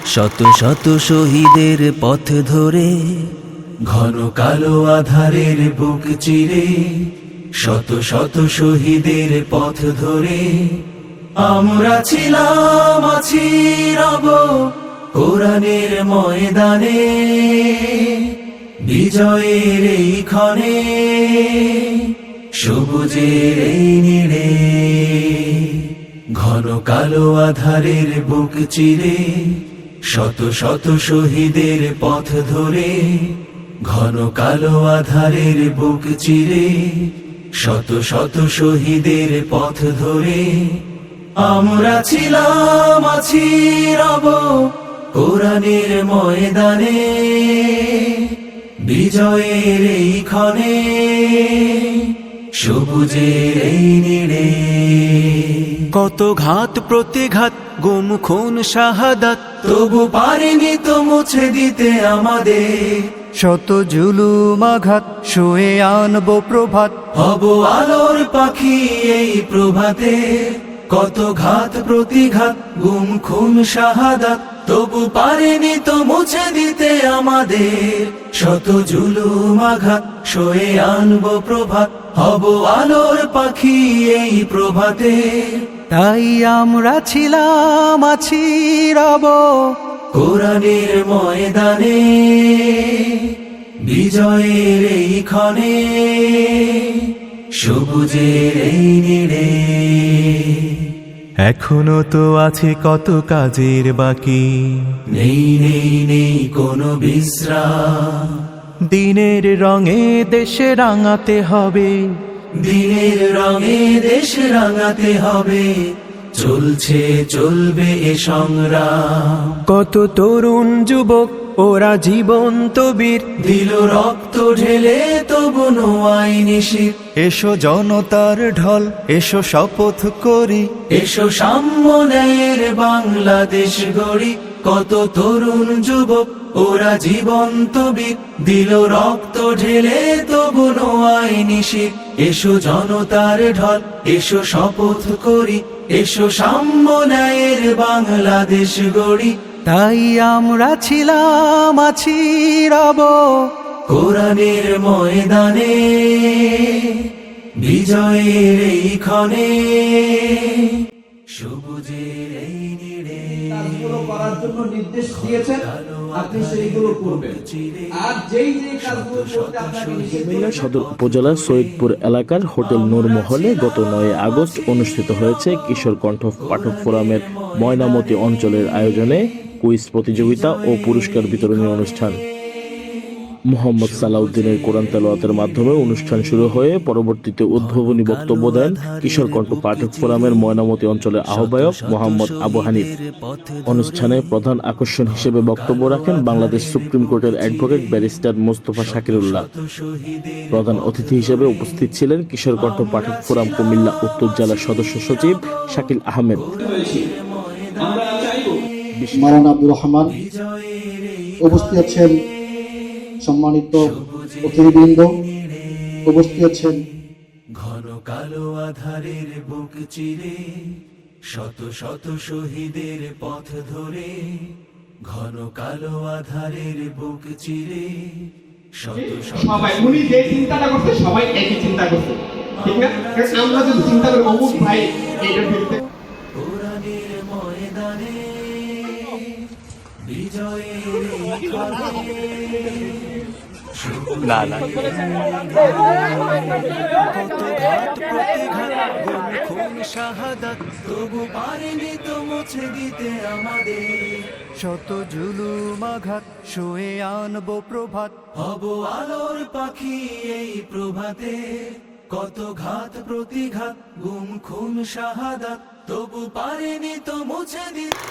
শত শত শহীদের পথ ধরে, ঘন কালো আধারের বুক চিরে, শত শত শহীদের পথ ধরে আমরা ছিলাম, আছি, রব কোরআনের ময়দানে, বিজয়ের এই ক্ষণে, সবুজের এই নীড়ে। ঘন কালো আধারের বুক চিরে, শত শত শহীদের পথ ধরে, ঘন কালো আধারের বুক চিরে, শত শত শহীদের পথ ধরে আমরা ছিলাম, আছি, রব কোরআনের ময়দানে, বিজয়ের এই ক্ষণে, সবুজের এই নীড়ে। কত ঘাত প্রতিঘাত, গুম খুন শাহাদাত, তবু পারেনি তো মুছে দিতে আমাদের। শত জুলুম আঘাত, শুয়ে আনবো প্রভাত, হব আলোর পাখি এই প্রভাতে। কত ঘাত প্রতিঘাত, গুম খুন শাহাদাত, তবু পারেনি তো মুছে দিতে আমাদের। শত জুলুম আঘাত, সয়ে আনবো প্রভাত, হব আলোর পাখি এই প্রভাতে। তাই আমরা ছিলাম, আছি, রব কোরআনের ময়দানে, বিজয়ের এই ক্ষণে, সবুজের এই নীড়ে। এখনো তো আছে কত কাজের বাকি, নেই নেই নেই কোনো বিশ্রাম। দিনের রঙে দেশে রাঙাতে হবে, দিনের রঙে দেশ রাঙাতে হবে, চলছে চলবে এ সংগ্রাম। কত তরুণ যুবক ওরা জীবন্ত বীর, দিল রক্ত ঢেলে তবু নোয়াই নিশির। এসো জনতার ঢল, এসো শপথ করি, এসো সাম্য ন্যায়ের বাংলাদেশ গড়ি। কত তরুণ যুবক ওরা জীবন্ত বীর, দিল রক্ত ঢেলে তবু নোয়াই নিশির। এসো জনতার ঢল, এসো শপথ করি, এসো সাম্য ন্যায়ের বাংলাদেশ গড়ি। তাই আমরা ছিলাম, আছি, রব কোরআনের ময়দানে, বিজয়ের এই ক্ষণে, সবুজের এই নীড়ে। কাজগুলো করার জন্য নির্দেশ দিয়েছেন, আপনি সেইগুলো করবেন। আর যেই কাজগুলো করতে আপনাকে কুমিল্লা সদর উপজেলার সৈয়দপুর এলাকার হোটেল নূর মহলে গত 9 আগস্ট অনুষ্ঠিত হয়েছে কিশোর কণ্ঠ পাঠক ফোরামের ময়নামতি অঞ্চলের আয়োজনে কুইজ প্রতিযোগিতা ও পুরস্কার বিতরণী অনুষ্ঠান। মোহাম্মদ সালাউদ্দিনের কোরআন তেলাওয়াতের মাধ্যমে অনুষ্ঠান শুরু হয়ে পরবর্তীতে উদ্বোধনী বক্তব্য দেন কিশোর কণ্ঠ পাঠক ফোরামের ময়নামতি অঞ্চলের আহ্বায়ক মোহাম্মদ আবু হানিফ। অনুষ্ঠানে প্রধান আকর্ষণ হিসেবে বক্তব্য রাখেন বাংলাদেশ সুপ্রিম কোর্টের অ্যাডভোকেট ব্যারিস্টার মোস্তফা শাকিরুল্লাহ। প্রধান অতিথি হিসেবে উপস্থিত ছিলেন কিশোর কণ্ঠ পাঠক ফোরাম কুমিল্লা উত্তর জেলার সদস্য সচিব শাকিল আহমেদ, মাওলানা আব্দুর রহমান, উপস্থিত আছেন সম্মানিত অতিথিবৃন্দ, উপস্থিত আছেন ঘন কালো আধারের বুক চিরে, শত শত শহীদের পথ ধরে, ঘন কালো আধারের বুক চিরে, শত শত। সবাই উনি যে চিন্তাটা করছে সবাই একই চিন্তা করছে, ঠিক না? আমরা যদি চিন্তা করি অমুক ভাই এইটার বিরুদ্ধে, কোরআনের ময়দানে, বিজয়ের এই ক্ষণে, না না কত ঘাত প্রতিঘাত, গুম খুন শাহাদাত, তবু পারেনি তো মুছে দিতে আমাদের। শত জুলুম আঘাত, শুয়ে আনবো প্রভাত, হব আলোর পাখি এই প্রভাতে। কত ঘাত প্রতিঘাত, গুম খুন শাহাদাত, তবু পারেনি তো মুছে দিতে।